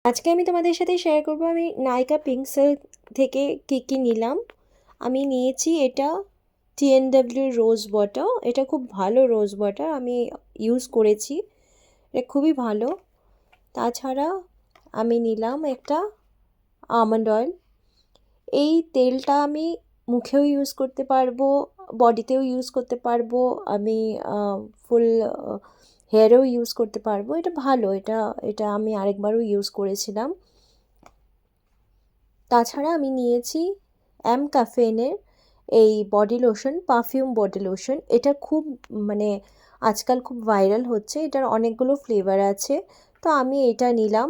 আজকে আমি তোমাদের সাথে শেয়ার করব আমি নাইকা পিঙ্ক সিল্ক থেকে কী নিলাম। আমি নিয়েছি এটা TNW রোজ ওয়াটার। এটা খুব ভালো রোজ ওয়াটার, আমি ইউজ করেছি, এটা খুবই ভালো। তাছাড়া আমি নিলাম একটা আমন্ড অয়েল। এই তেলটা আমি মুখেও ইউজ করতে পারবো, বডিতেও ইউজ করতে পারবো, আমি ফুল হেয়ারেও ইউজ করতে পারবো। এটা ভালো, এটা এটা আমি আরেকবারও ইউজ করেছিলাম। তাছাড়া আমি নিয়েছি ক্যাফেনের এই body lotion, perfume body lotion. এটা খুব মানে আজকাল খুব ভাইরাল হচ্ছে, এটার অনেকগুলো ফ্লেভার আছে। তো আমি এটা নিলাম,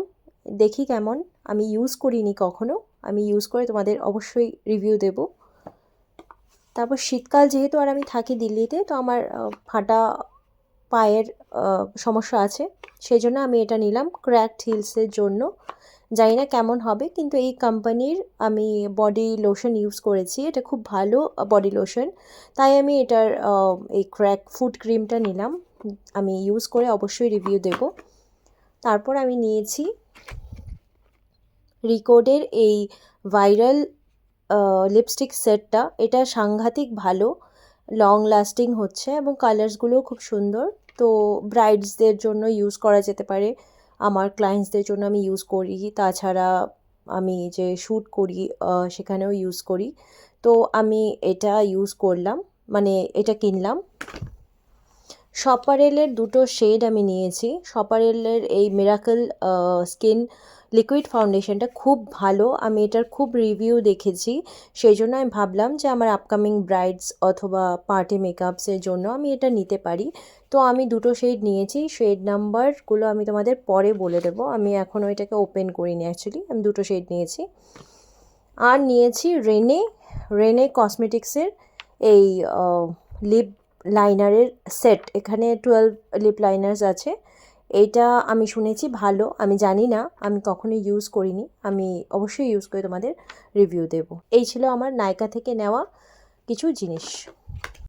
দেখি কেমন। আমি ইউজ করিনি কখনো, আমি ইউজ করে তোমাদের অবশ্যই রিভিউ দেব। তারপর শীতকাল যেহেতু আর আমি থাকি দিল্লিতে, তো আমার ফাটা পায়ের সমস্যা আছে, সেই জন্য আমি এটা নিলাম ক্র্যাকড হিলসের জন্য। জানি না কেমন হবে, কিন্তু এই কোম্পানির আমি বডি লোশন ইউজ করেছি, এটা খুব ভালো বডি লোশন। তাই আমি এটার এই ক্র্যাক ফুট ক্রিমটা নিলাম, আমি ইউজ করে অবশ্যই রিভিউ দেব। তারপর আমি নিয়েছি রিকোডের এই ভাইরাল লিপস্টিক সেটটা। এটা সাংঘাতিক ভালো, লং লাস্টিং হচ্ছে এবং কালার্সগুলোও খুব সুন্দর। তো ব্রাইডসদের জন্য ইউজ করা যেতে পারে, আমার ক্লায়েন্টসদের জন্য আমি ইউজ করি, তাছাড়া আমি যে শ্যুট করি সেখানেও ইউজ করি। তো আমি এটা ইউজ করলাম, মানে এটা কিনলাম। শপারেলের দুটো শেড আমি নিয়েছি। শপারেলের এই মিরাকল স্কিন লিকুইড ফাউন্ডেশনটা খুব ভালো, আমি এটার খুব রিভিউ দেখেছি, সেই জন্য আমি ভাবলাম যে আমার আপকামিং ব্রাইডস অথবা পার্টি মেকআপসের জন্য আমি এটা নিতে পারি। তো আমি দুটো শেড নিয়েছি, শেড নাম্বারগুলো আমি তোমাদের পরে বলে দেবো, আমি এখনও এটাকে ওপেন করিনি অ্যাকচুয়ালি। আমি দুটো শেড নিয়েছি। আর নিয়েছি রেনে কসমেটিক্সের এই লিপ লাইনারের সেট। এখানে 12 লিপ লাইনার্স আছে। এইটা আমি শুনেছি ভালো, আমি জানি না, আমি কখনো ইউজ করিনি, আমি অবশ্যই ইউজ করে তোমাদের রিভিউ দেব। এই ছিল আমার নাইকা থেকে নেওয়া কিছু জিনিস।